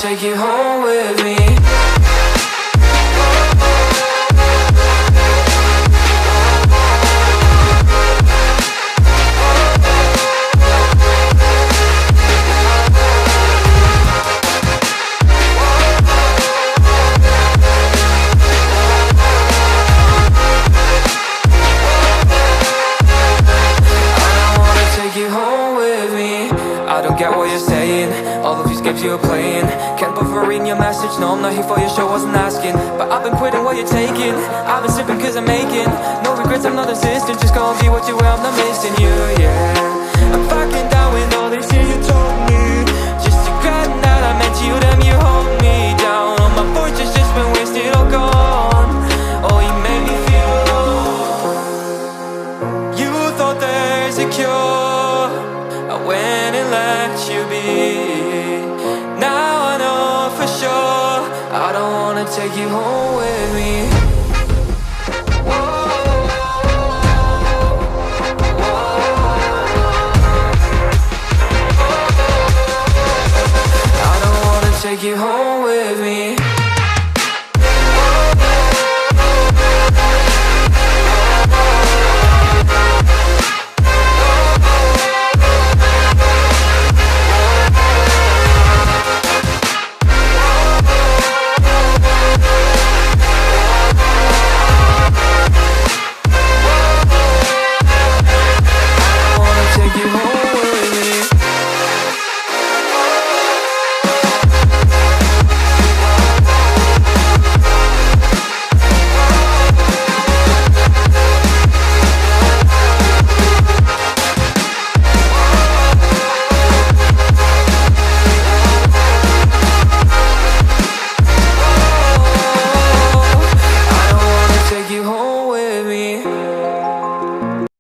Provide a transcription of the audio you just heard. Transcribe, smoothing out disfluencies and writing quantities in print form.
take you home with me. I don't get what you're saying, all of these games you're playing. Can't bother reading your message, no I'm not here for your show, wasn't asking. But I've been quitting what you're taking, I've been sipping cause I'm making no regrets, I'm not assistant. Just gonna be what you were, I'm not missing you, yeah. I'm fucking